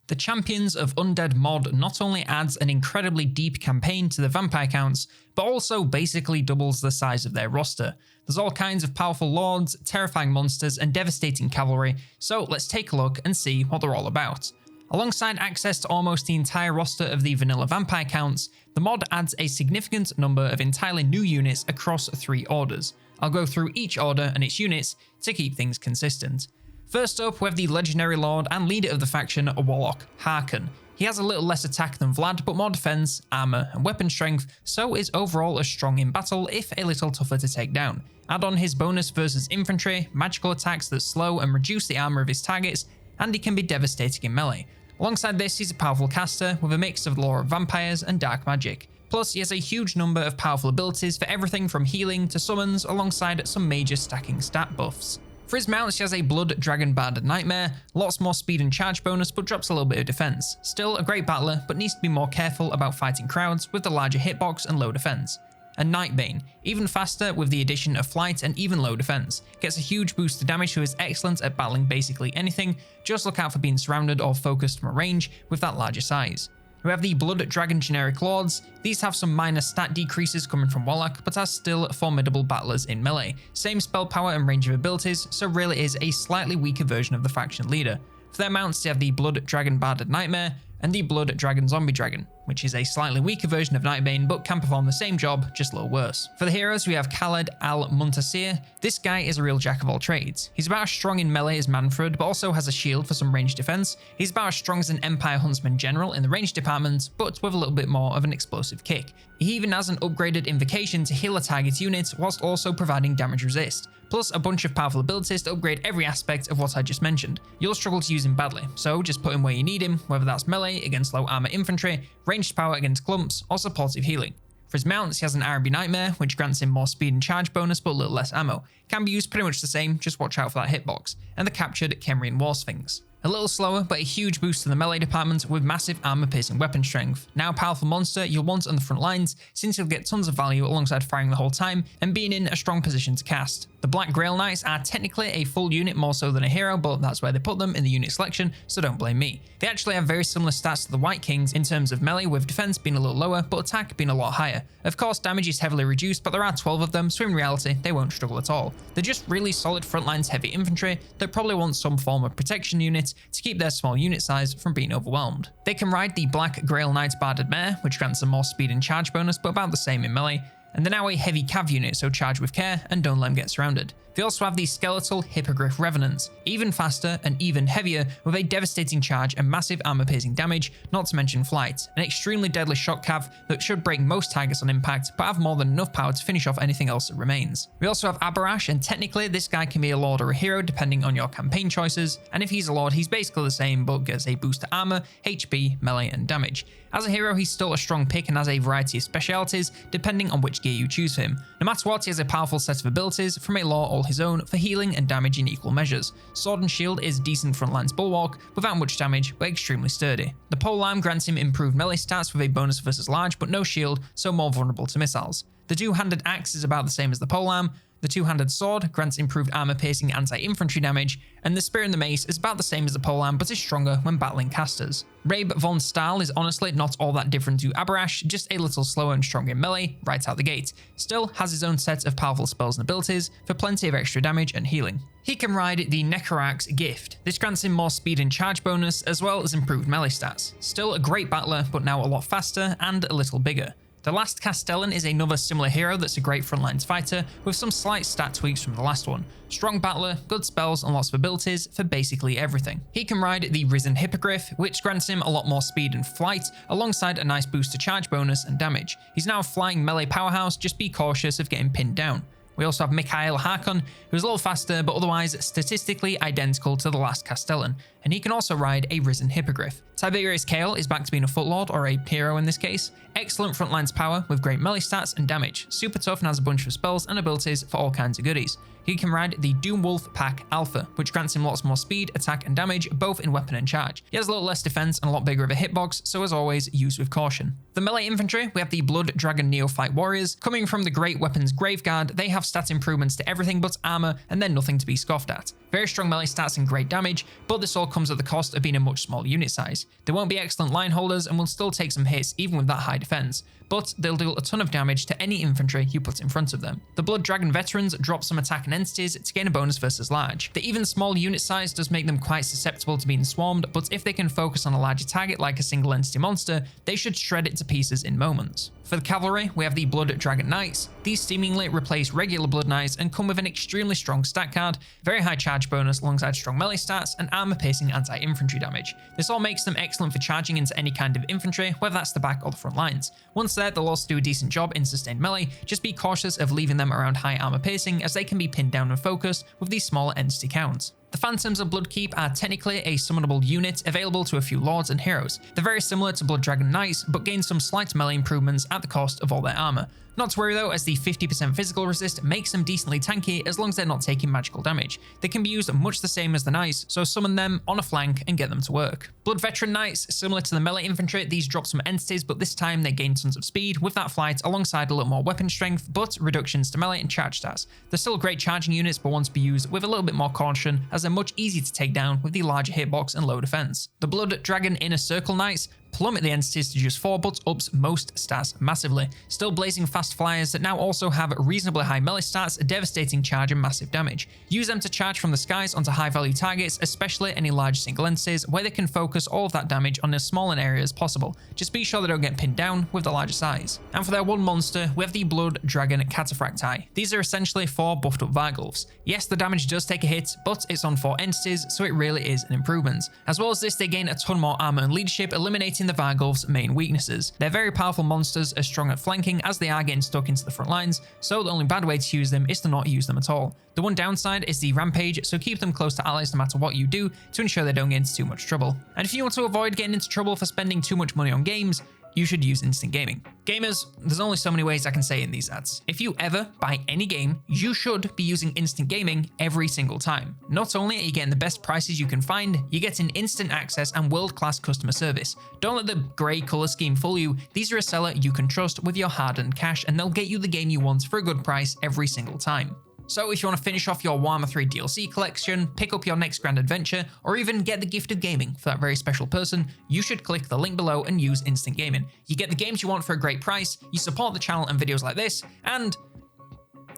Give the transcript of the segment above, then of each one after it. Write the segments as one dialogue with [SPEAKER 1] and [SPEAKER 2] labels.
[SPEAKER 1] The Champions of Undeath mod not only adds an incredibly deep campaign to the vampire counts, but also basically doubles the size of their roster. There's all kinds of powerful lords, terrifying monsters, and devastating cavalry, so let's take a look and see what they're all about. Alongside access to almost the entire roster of the vanilla vampire counts, the mod adds a significant number of entirely new units across 3 orders. I'll go through each order and its units to keep things consistent. First up, we have the legendary lord and leader of the faction, Warlock Harkon. He has a little less attack than Vlad, but more defense, armor, and weapon strength, so is overall as strong in battle, if a little tougher to take down. Add on his bonus versus infantry, magical attacks that slow and reduce the armor of his targets, and he can be devastating in melee. Alongside this, he's a powerful caster with a mix of lore of vampires and dark magic. Plus, he has a huge number of powerful abilities for everything from healing to summons, alongside some major stacking stat buffs. For his mounts, he has a Blood Dragon Bard Nightmare, lots more speed and charge bonus, but drops a little bit of defense. Still a great battler, but needs to be more careful about fighting crowds with the larger hitbox and low defense. And Nightbane, even faster with the addition of flight and even low defense. Gets a huge boost to damage, who is excellent at battling basically anything, just look out for being surrounded or focused from a range with that larger size. We have the Blood Dragon generic lords. These have some minor stat decreases coming from Warlock, but are still formidable battlers in melee. Same spell power and range of abilities, so really is a slightly weaker version of the faction leader. For their mounts, they have the Blood Dragon Bard Nightmare and the Blood Dragon Zombie Dragon, which is a slightly weaker version of Nightbane, but can perform the same job, just a little worse. For the heroes, we have Khaled al-Muntasir. This guy is a real jack of all trades. He's about as strong in melee as Manfred, but also has a shield for some ranged defense. He's about as strong as an Empire Huntsman General in the range department, but with a little bit more of an explosive kick. He even has an upgraded invocation to heal a target unit, whilst also providing damage resist, plus a bunch of powerful abilities to upgrade every aspect of what I just mentioned. You'll struggle to use him badly, so just put him where you need him, whether that's melee against low armor infantry, ranged power against clumps, or supportive healing. For his mounts, he has an R&B Nightmare, which grants him more speed and charge bonus but a little less ammo. Can be used pretty much the same, just watch out for that hitbox. And the captured Kemrian War Sphinx. A little slower, but a huge boost to the melee department with massive armor-piercing weapon strength. Now a powerful monster you'll want on the front lines, since you'll get tons of value alongside firing the whole time and being in a strong position to cast. The Black Grail Knights are technically a full unit more so than a hero, but that's where they put them in the unit selection, so don't blame me. They actually have very similar stats to the White Kings in terms of melee, with defense being a little lower, but attack being a lot higher. Of course, damage is heavily reduced, but there are 12 of them, so in reality, they won't struggle at all. They're just really solid frontlines heavy infantry that probably want some form of protection unit to keep their small unit size from being overwhelmed. They can ride the Black Grail Knight Barded Mare, which grants them more speed and charge bonus, but about the same in melee. And they're now a heavy cav unit, so charge with care and don't let them get surrounded. They also have the Skeletal Hippogriff Revenants, even faster and even heavier with a devastating charge and massive armor-piercing damage, not to mention flight, an extremely deadly shock cav that should break most targets on impact, but have more than enough power to finish off anything else that remains. We also have Abarash, and technically this guy can be a lord or a hero depending on your campaign choices, and if he's a lord he's basically the same but gets a boost to armor, HP, melee and damage. As a hero he's still a strong pick and has a variety of specialities depending on which gear you choose for him. No matter what, he has a powerful set of abilities from a lore all his own for healing and damage in equal measures. Sword and Shield is decent frontlines bulwark without much damage but extremely sturdy. The Polearm grants him improved melee stats with a bonus versus large but no shield, so more vulnerable to missiles. The Two-Handed Axe is about the same as the Polearm. The Two-Handed Sword grants improved armor-piercing anti-infantry damage, and the Spear and the Mace is about the same as the Polearm but is stronger when battling casters. Rabe von Stahl is honestly not all that different to Abarash, just a little slower and stronger in melee right out the gate. Still has his own set of powerful spells and abilities for plenty of extra damage and healing. He can ride the Necroarch's Gift. This grants him more speed and charge bonus as well as improved melee stats. Still a great battler, but now a lot faster and a little bigger. The last Castellan is another similar hero that's a great frontlines fighter with some slight stat tweaks from the last one. Strong battler, good spells and lots of abilities for basically everything. He can ride the Risen Hippogriff, which grants him a lot more speed and flight alongside a nice boost to charge bonus and damage. He's now a flying melee powerhouse, just be cautious of getting pinned down. We also have Mikhail Harkon, who's a little faster but otherwise statistically identical to the last Castellan, and he can also ride a Risen Hippogriff. Tiberius Kale is back to being a footlord, or a hero in this case. Excellent frontlines power with great melee stats and damage, super tough and has a bunch of spells and abilities for all kinds of goodies. he can ride the Doom Wolf Pack Alpha, which grants him lots more speed, attack and damage, both in weapon and charge. He has a little less defense and a lot bigger of a hitbox, so as always, use with caution. The melee infantry, we have the Blood Dragon Neophyte Warriors. Coming from the Great Weapons Graveguard, they have stat improvements to everything but armor, and they're nothing to be scoffed at. Very strong melee stats and great damage, but this all comes at the cost of being a much smaller unit size. They won't be excellent line holders and will still take some hits even with that high defense, but they'll deal a ton of damage to any infantry you put in front of them. The Blood Dragon Veterans drop some attack and entities to gain a bonus versus large. The even small unit size does make them quite susceptible to being swarmed, but if they can focus on a larger target like a single entity monster, they should shred it to pieces in moments. For the cavalry, we have the Blood Dragon Knights. These seemingly replace regular Blood Knights and come with an extremely strong stat card, very high charge bonus alongside strong melee stats, and armor-piercing anti-infantry damage. This all makes them excellent for charging into any kind of infantry, whether that's the back or the front lines. Once there, they'll also do a decent job in sustained melee, just be cautious of leaving them around high armor-piercing as they can be pinned down and focused with these smaller entity counts. The Phantoms of Bloodkeep are technically a summonable unit available to a few lords and heroes. They're very similar to Blood Dragon Knights, but gain some slight melee improvements at the cost of all their armor. Not to worry though, as the 50% physical resist makes them decently tanky as long as they're not taking magical damage. They can be used much the same as the Knights, so summon them on a flank and get them to work. Blood Veteran Knights, similar to the melee infantry, these drop some entities, but this time they gain tons of speed with that flight alongside a little more weapon strength, but reductions to melee and charge stats. They're still great charging units, but want to be used with a little bit more caution as they're much easier to take down with the larger hitbox and low defense. The Blood Dragon Inner Circle Knights plummet the entities to just 4, but ups most stats massively. Still blazing fast flyers that now also have reasonably high melee stats, devastating charge and massive damage. Use them to charge from the skies onto high value targets, especially any large single entities where they can focus all of that damage on as small an area as possible. Just be sure they don't get pinned down with the larger size. And for their one monster, we have the Blood Dragon Cataphracti. These are essentially 4 buffed up Vargulfs. Yes, the damage does take a hit, but it's on 4 entities, so it really is an improvement. As well as this, they gain a ton more armor and leadership, eliminating the Vargulf's main weaknesses. They're very powerful monsters, as strong at flanking as they are getting stuck into the front lines, so the only bad way to use them is to not use them at all. The one downside is the rampage, so keep them close to allies no matter what you do to ensure they don't get into too much trouble. And if you want to avoid getting into trouble for spending too much money on games, you should use instant gaming. Gamers, there's only so many ways I can say in these ads. If you ever buy any game, you should be using instant gaming every single time. Not only are you getting the best prices you can find, you're getting instant access and world-class customer service. Don't let the grey color scheme fool you. These are a seller you can trust with your hard-earned cash, and they'll get you the game you want for a good price every single time. So if you want to finish off your Warhammer 3 DLC collection, pick up your next grand adventure, or even get the gift of gaming for that very special person, you should click the link below and use Instant Gaming. You get the games you want for a great price, you support the channel and videos like this, and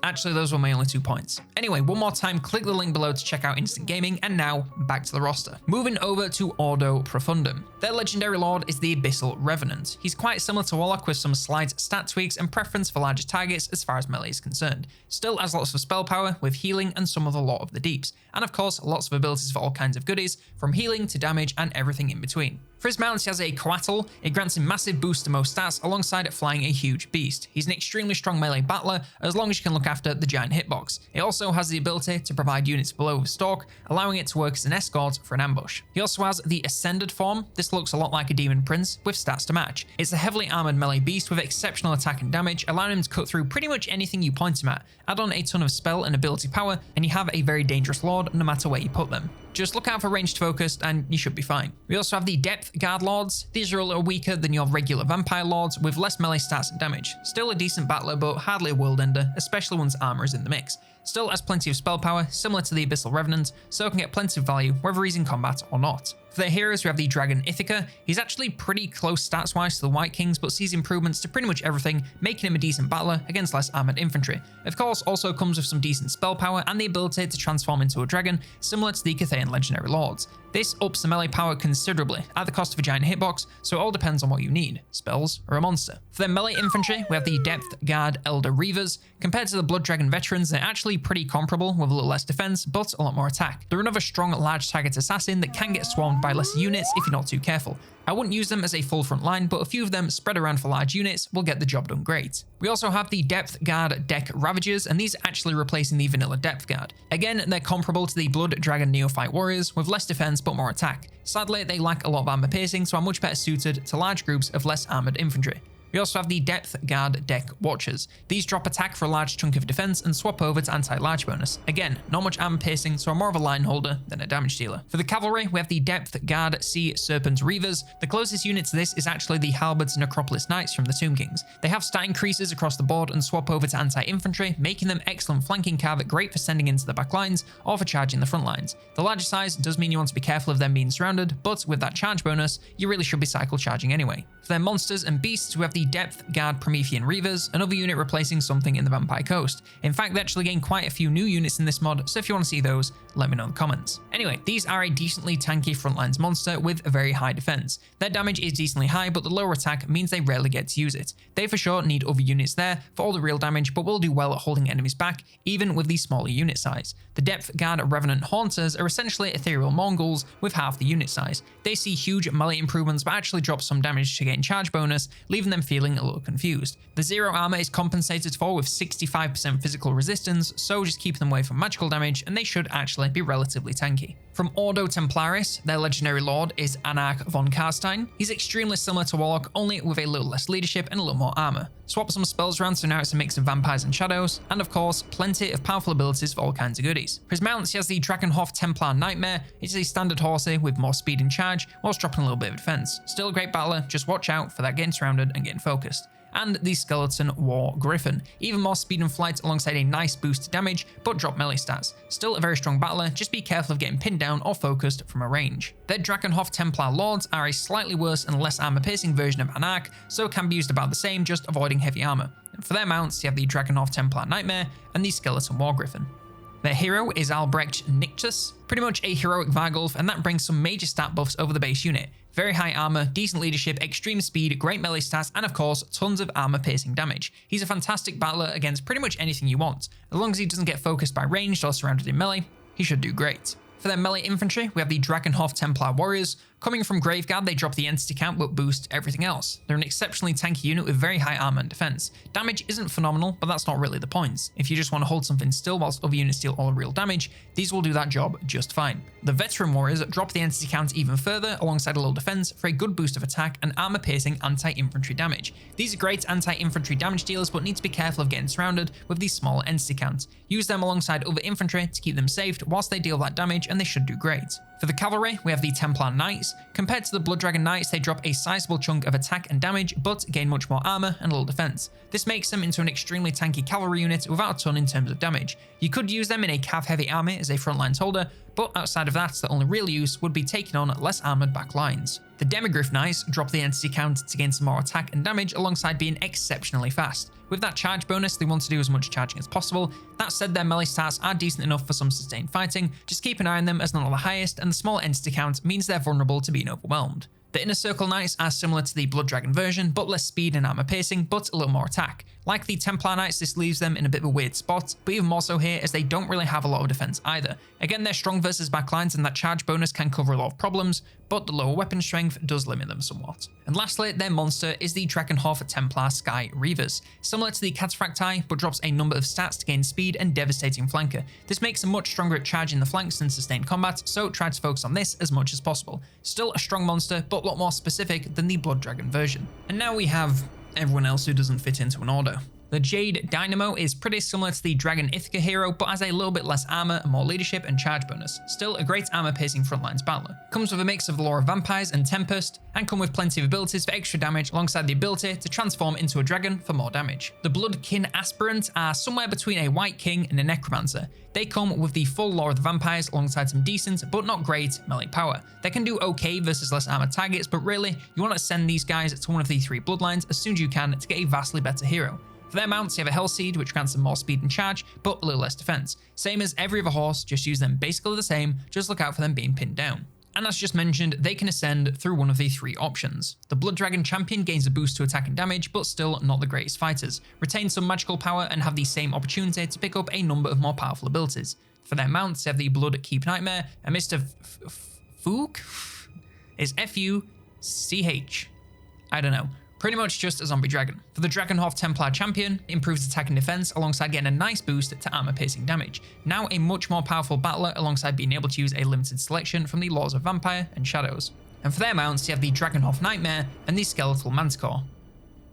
[SPEAKER 1] actually, those were my only 2 points. Anyway, one more time, click the link below to check out Instant Gaming, and now, back to the roster. Moving over to Ordo Profundum. Their legendary lord is the Abyssal Revenant. He's quite similar to Warlock with some slight stat tweaks and preference for larger targets as far as melee is concerned. Still has lots of spell power with healing and some of the Lore of the Deeps. And of course, lots of abilities for all kinds of goodies, from healing to damage and everything in between. For his mounts, he has a Coatl. It grants him massive boost to most stats alongside flying a huge beast. He's an extremely strong melee battler as long as you can look after the giant hitbox. It also has the ability to provide units below with stalk, allowing it to work as an escort for an ambush. He also has the Ascended form. This looks a lot like a Demon Prince with stats to match. It's a heavily armored melee beast with exceptional attack and damage, allowing him to cut through pretty much anything you point him at. Add on a ton of spell and ability power, and you have a very dangerous lord no matter where you put them. Just look out for ranged focused and you should be fine. We also have the Depth Guard Lords. These are a little weaker than your regular Vampire Lords with less melee stats and damage. Still a decent battler, but hardly a world ender, especially once armor is in the mix. Still has plenty of spell power, similar to the Abyssal Revenant, so can get plenty of value whether he's in combat or not. For their heroes, we have the Dragon Ithaca. He's actually pretty close stats-wise to the White Kings, but sees improvements to pretty much everything, making him a decent battler against less armored infantry. Of course, also comes with some decent spell power and the ability to transform into a dragon, similar to the Cathayan Legendary Lords. This ups the melee power considerably, at the cost of a giant hitbox, so it all depends on what you need, spells or a monster. For their melee infantry, we have the Depth Guard Elder Reavers. Compared to the Blood Dragon Veterans, they're actually pretty comparable with a little less defense, but a lot more attack. They're another strong large target assassin that can get swarmed by less units if you're not too careful. I wouldn't use them as a full front line, but a few of them spread around for large units will get the job done great. We also have the Depth Guard Deck Ravagers, and these are actually replacing the vanilla Depth Guard. Again, they're comparable to the Blood Dragon Neophyte Warriors, with less defense but more attack. Sadly, they lack a lot of armor piercing, so are much better suited to large groups of less armored infantry. We also have the Depth Guard Deck Watchers. These drop attack for a large chunk of defense and swap over to anti-large bonus. Again, not much armor piercing, so are more of a line holder than a damage dealer. For the cavalry, we have the Depth Guard Sea Serpent Reavers. The closest unit to this is actually the Halberds Necropolis Knights from the Tomb Kings. They have stat increases across the board and swap over to anti-infantry, making them excellent flanking cav, great for sending into the back lines or for charging the front lines. The larger size does mean you want to be careful of them being surrounded, but with that charge bonus, you really should be cycle charging anyway. For their monsters and beasts, we have the Depth Guard Promethean Reavers, another unit replacing something in the Vampire Coast. In fact, they actually gain quite a few new units in this mod, so if you want to see those, let me know in the comments. Anyway, these are a decently tanky frontlines monster with a very high defense. Their damage is decently high, but the lower attack means they rarely get to use it. They for sure need other units there for all the real damage, but will do well at holding enemies back, even with the smaller unit size. The Depth Guard Revenant Haunters are essentially ethereal Mongols with half the unit size. They see huge melee improvements, but actually drop some damage to gain charge bonus, leaving them feeling a little confused. The zero armor is compensated for with 65% physical resistance, so just keep them away from magical damage, and they should actually be relatively tanky. From Ordo Templaris, their legendary lord is Anarch von Karstein. He's extremely similar to Warlock, only with a little less leadership and a little more armor. Swap some spells around, so now it's a mix of vampires and shadows, and of course, plenty of powerful abilities for all kinds of goodies. For his mounts, he has the Drakenhof Templar Nightmare. It's a standard horsey with more speed and charge, whilst dropping a little bit of defense. Still a great battler, just watch out for that getting surrounded and getting focused. And the Skeleton War Griffin. Even more speed and flight alongside a nice boost to damage, but drop melee stats. Still a very strong battler, just be careful of getting pinned down or focused from a range. Their Drakenhof Templar Lords are a slightly worse and less armor piercing version of Anarch, so can be used about the same, just avoiding heavy armor. And for their mounts, you have the Drakenhof Templar Nightmare and the Skeleton War Griffin. Their hero is Albrecht Nictus, pretty much a heroic Vargulf, and that brings some major stat buffs over the base unit. Very high armor, decent leadership, extreme speed, great melee stats, and of course, tons of armor piercing damage. He's a fantastic battler against pretty much anything you want. As long as he doesn't get focused by ranged or surrounded in melee, he should do great. For their melee infantry, we have the Drakenhof Templar Warriors. Coming from Graveguard, they drop the entity count but boost everything else. They're an exceptionally tanky unit with very high armor and defense. Damage isn't phenomenal, but that's not really the point. If you just want to hold something still whilst other units deal all the real damage, these will do that job just fine. The Veteran Warriors drop the entity count even further alongside a little defense for a good boost of attack and armor piercing anti-infantry damage. These are great anti-infantry damage dealers, but need to be careful of getting surrounded with these smaller entity counts. Use them alongside other infantry to keep them saved whilst they deal that damage, and they should do great. For the cavalry, we have the Templar Knights. Compared to the Blood Dragon Knights, they drop a sizable chunk of attack and damage, but gain much more armor and a little defense. This makes them into an extremely tanky cavalry unit without a ton in terms of damage. You could use them in a cav-heavy army as a frontlines holder, but outside of that, the only real use would be taking on less armored back lines. The Demigryph Knights drop the entity count to gain some more attack and damage alongside being exceptionally fast. With that charge bonus, they want to do as much charging as possible. That said, their melee stats are decent enough for some sustained fighting. Just keep an eye on them as they're not the highest, and the small entity count means they're vulnerable to being overwhelmed. The Inner Circle Knights are similar to the Blood Dragon version, but less speed and armor piercing, but a little more attack. Like the Templar Knights, this leaves them in a bit of a weird spot, but even more so here as they don't really have a lot of defense either. Again, they're strong versus backlines and that charge bonus can cover a lot of problems, but the lower weapon strength does limit them somewhat. And lastly, their monster is the Drakenhof Templar Sky Reavers. Similar to the Cataphracti, but drops a number of stats to gain speed and devastating flanker. This makes them much stronger at charging the flanks and sustained combat, so try to focus on this as much as possible. Still a strong monster, but a lot more specific than the Blood Dragon version. And now we have everyone else who doesn't fit into an order. The Jade Dynamo is pretty similar to the Dragon Ithaca hero, but has a little bit less armor and more leadership and charge bonus. Still a great armor piercing frontlines battler. Comes with a mix of the lore of vampires and Tempest, and come with plenty of abilities for extra damage alongside the ability to transform into a dragon for more damage. The Bloodkin Aspirant are somewhere between a White King and a Necromancer. They come with the full lore of the vampires alongside some decent but not great melee power. They can do okay versus less armored targets, but really, you want to send these guys to one of the three bloodlines as soon as you can to get a vastly better hero. For their mounts, you have a Hellseed, which grants them more speed and charge, but a little less defense. Same as every other horse, just use them basically the same, just look out for them being pinned down. And as just mentioned, they can ascend through one of the three options. The Blood Dragon Champion gains a boost to attack and damage, but still not the greatest fighters. Retain some magical power and have the same opportunity to pick up a number of more powerful abilities. For their mounts, they have the Blood Keep Nightmare, and Mr. Fook is F-U-C-H. I don't know. Pretty much just a zombie dragon. For the Drakenhof Templar Champion, improves attack and defense alongside getting a nice boost to armor piercing damage. Now a much more powerful battler alongside being able to use a limited selection from the Laws of Vampire and Shadows. And for their mounts, you have the Drakenhof Nightmare and the Skeletal Manticore.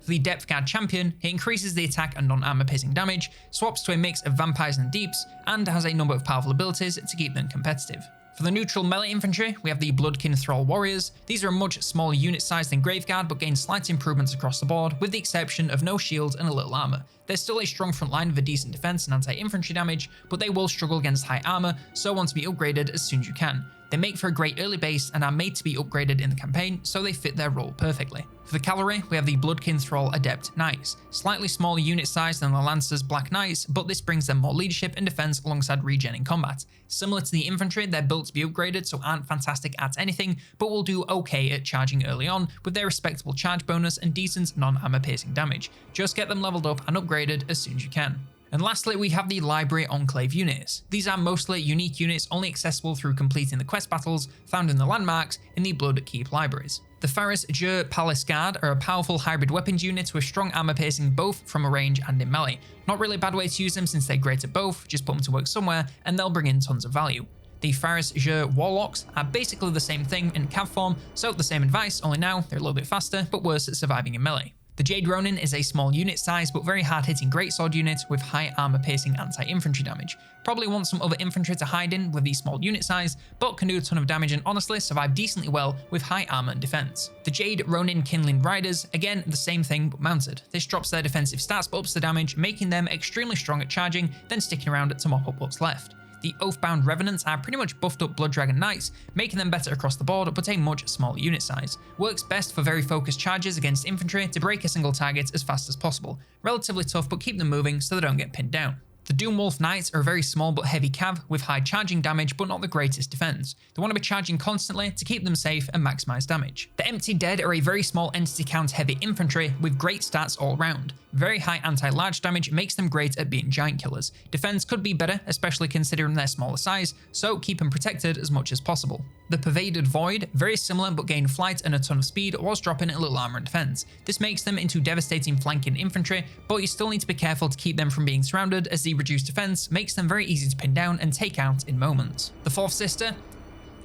[SPEAKER 1] For the Depth Guard champion, it increases the attack and non-armor piercing damage, swaps to a mix of vampires and deeps, and has a number of powerful abilities to keep them competitive. For the neutral melee infantry, we have the Bloodkin Thrall Warriors. These are a much smaller unit size than Graveguard, but gain slight improvements across the board, with the exception of no shield and a little armor. They're still a strong front line with a decent defense and anti-infantry damage, but they will struggle against high armor, so want to be upgraded as soon as you can. They make for a great early base and are made to be upgraded in the campaign, so they fit their role perfectly. For the cavalry, we have the Bloodkin Thrall Adept Knights. Slightly smaller unit size than the Lancers Black Knights, but this brings them more leadership and defense alongside regen in combat. Similar to the infantry, they're built to be upgraded, so aren't fantastic at anything, but will do okay at charging early on, with their respectable charge bonus and decent non-armor piercing damage. Just get them leveled up and upgraded as soon as you can. And lastly, we have the Library Enclave units. These are mostly unique units only accessible through completing the quest battles found in the landmarks in the Blood Keep libraries. The Faris Jur Palace Guard are a powerful hybrid weapons unit with strong armor piercing both from a range and in melee. Not really a bad way to use them since they're great at both, just put them to work somewhere and they'll bring in tons of value. The Faris Jur Warlocks are basically the same thing in cav form, so the same advice, only now they're a little bit faster but worse at surviving in melee. The Jade Ronin is a small unit size but very hard hitting greatsword unit with high armor piercing anti-infantry damage. Probably want some other infantry to hide in with the small unit size, but can do a ton of damage and honestly survive decently well with high armor and defense. The Jade Ronin Kindling Riders, again the same thing but mounted. This drops their defensive stats but ups the damage, making them extremely strong at charging, then sticking around to mop up what's left. The Oathbound Revenants are pretty much buffed up Blood Dragon Knights, making them better across the board but a much smaller unit size. Works best for very focused charges against infantry to break a single target as fast as possible. Relatively tough but keep them moving so they don't get pinned down. The Doomwolf Knights are a very small but heavy cav with high charging damage but not the greatest defense. They want to be charging constantly to keep them safe and maximize damage. The Empty Dead are a very small entity count heavy infantry with great stats all round. Very high anti-large damage makes them great at being giant killers. Defense could be better, especially considering their smaller size, so keep them protected as much as possible. The Pervaded Void, very similar but gain flight and a ton of speed whilst dropping a little armor and defense. This makes them into devastating flanking infantry, but you still need to be careful to keep them from being surrounded as the reduced defense makes them very easy to pin down and take out in moments. The Fourth Sister,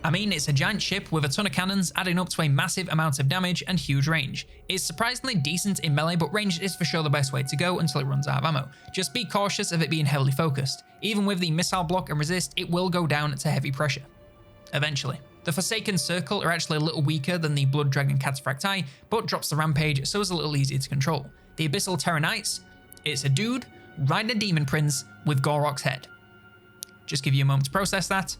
[SPEAKER 1] it's a giant ship with a ton of cannons, adding up to a massive amount of damage and huge range. It's surprisingly decent in melee, but ranged is for sure the best way to go until it runs out of ammo. Just be cautious of it being heavily focused. Even with the missile block and resist, it will go down to heavy pressure. Eventually. The Forsaken Circle are actually a little weaker than the Blood Dragon Cataphracti, but drops the rampage, so it's a little easier to control. The Abyssal Terror Knights, it's a dude riding a demon prince with Gorok's head. Just give you a moment to process that.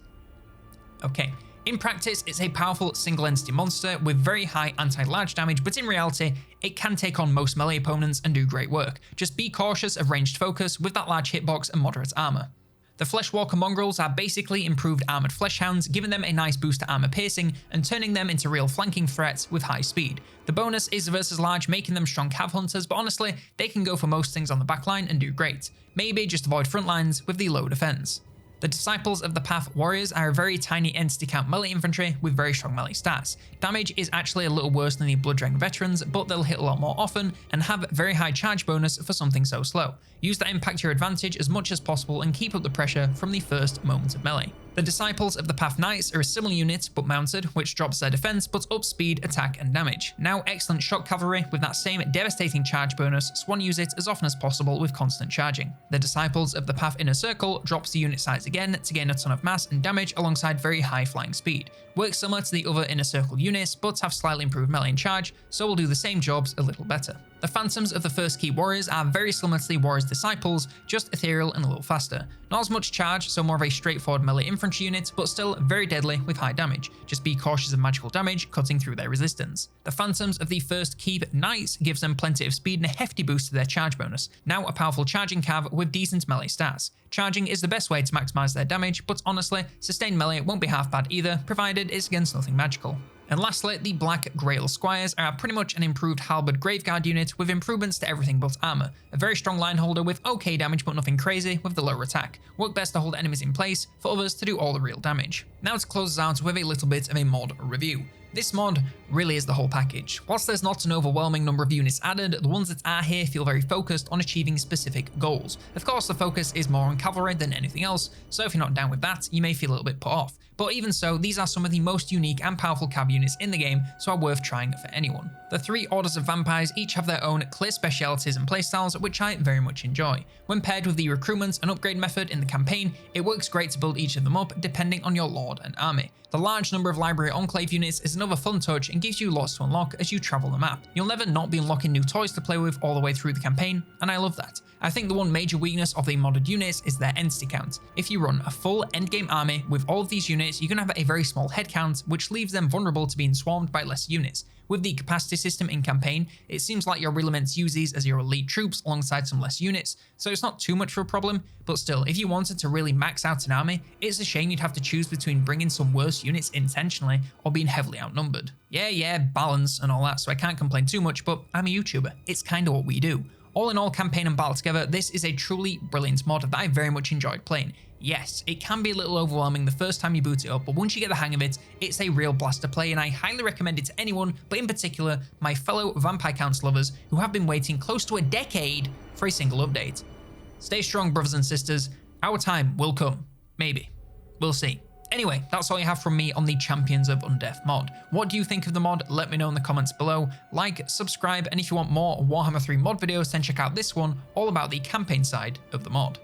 [SPEAKER 1] Okay. In practice, it's a powerful single entity monster with very high anti-large damage, but in reality, it can take on most melee opponents and do great work. Just be cautious of ranged focus with that large hitbox and moderate armor. The Fleshwalker Mongrels are basically improved armored fleshhounds, giving them a nice boost to armor piercing and turning them into real flanking threats with high speed. The bonus is versus large, making them strong cav hunters, but honestly, they can go for most things on the backline and do great. Maybe just avoid front lines with the low defense. The Disciples of the Path Warriors are a very tiny entity count melee infantry with very strong melee stats. Damage is actually a little worse than the Blood Dragon veterans, but they'll hit a lot more often and have very high charge bonus for something so slow. Use that impact to your advantage as much as possible and keep up the pressure from the first moment of melee. The Disciples of the Path Knights are a similar unit but mounted, which drops their defense but ups speed, attack and damage. Now excellent shock cavalry with that same devastating charge bonus, so one use it as often as possible with constant charging. The Disciples of the Path Inner Circle drops the unit size again to gain a ton of mass and damage alongside very high flying speed. Works similar to the other Inner Circle units but have slightly improved melee and charge, so will do the same jobs a little better. The Phantoms of the First Keep Warriors are very similar to the Warriors Disciples, just ethereal and a little faster. Not as much charge, so more of a straightforward melee infantry unit, but still very deadly with high damage. Just be cautious of magical damage cutting through their resistance. The Phantoms of the First Keep Knights gives them plenty of speed and a hefty boost to their charge bonus. Now a powerful charging cav with decent melee stats. Charging is the best way to maximize their damage, but honestly, sustained melee won't be half bad either, provided it's against nothing magical. And lastly, the Black Grail Squires are pretty much an improved halberd graveguard unit with improvements to everything but armor. A very strong line holder with okay damage but nothing crazy with the lower attack. Work best to hold enemies in place, for others to do all the real damage. Now to close us out with a little bit of a mod review. This mod really is the whole package. Whilst there's not an overwhelming number of units added, the ones that are here feel very focused on achieving specific goals. Of course, the focus is more on cavalry than anything else, so if you're not down with that, you may feel a little bit put off. but even so, these are some of the most unique and powerful cav units in the game, so are worth trying for anyone. The 3 orders of vampires each have their own clear specialities and playstyles, which I very much enjoy. When paired with the recruitment and upgrade method in the campaign, it works great to build each of them up depending on your lord and army. The large number of library enclave units is another fun touch and gives you lots to unlock as you travel the map. You'll never not be unlocking new toys to play with all the way through the campaign, and I love that. I think the one major weakness of the modded units is their entity count. If you run a full endgame army with all of these units, you're going to have a very small head count, which leaves them vulnerable to being swarmed by less units. With the capacity system in campaign, it seems like you're really meant to use these as your elite troops alongside some less units, so it's not too much of a problem, but still, if you wanted to really max out an army, it's a shame you'd have to choose between bringing some worse units intentionally or being heavily outnumbered. Yeah, balance and all that, so I can't complain too much, but I'm a YouTuber. It's kind of what we do. All in all, campaign and battle together, this is a truly brilliant mod that I very much enjoyed playing. Yes, it can be a little overwhelming the first time you boot it up, but once you get the hang of it, it's a real blast to play, and I highly recommend it to anyone, but in particular, my fellow Vampire Counts lovers who have been waiting close to a decade for a single update. Stay strong, brothers and sisters. Our time will come. Maybe. We'll see. Anyway, that's all you have from me on the Champions of Undeath mod. What do you think of the mod? Let me know in the comments below. Like, subscribe, and if you want more Warhammer 3 mod videos, then check out this one, all about the campaign side of the mod.